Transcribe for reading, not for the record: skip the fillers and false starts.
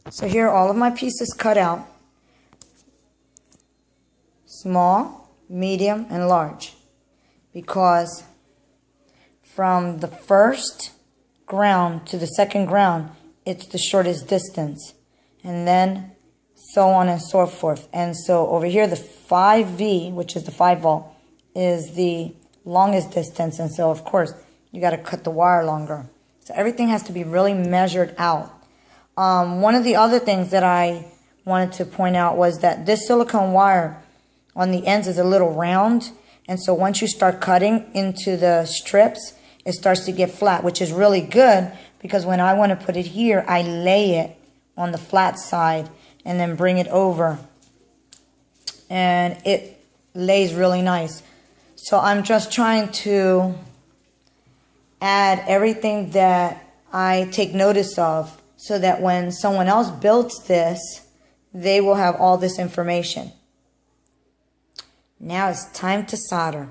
So here are all of my pieces cut out. Small, medium, and large. Because from the first ground to the second ground, it's the shortest distance. And then so on and so forth. And so over here, the 5V, which is the 5 volt, is the longest distance. And so, of course, you got to cut the wire longer. So everything has to be really measured out. One of the other things that I wanted to point out was that this silicone wire on the ends is a little round. And so once you start cutting into the strips, it starts to get flat, which is really good because when I want to put it here, I lay it on the flat side and then bring it over. And it lays really nice. So I'm just trying to add everything that I take notice of so that when someone else builds this, they will have all this information. Now it's time to solder.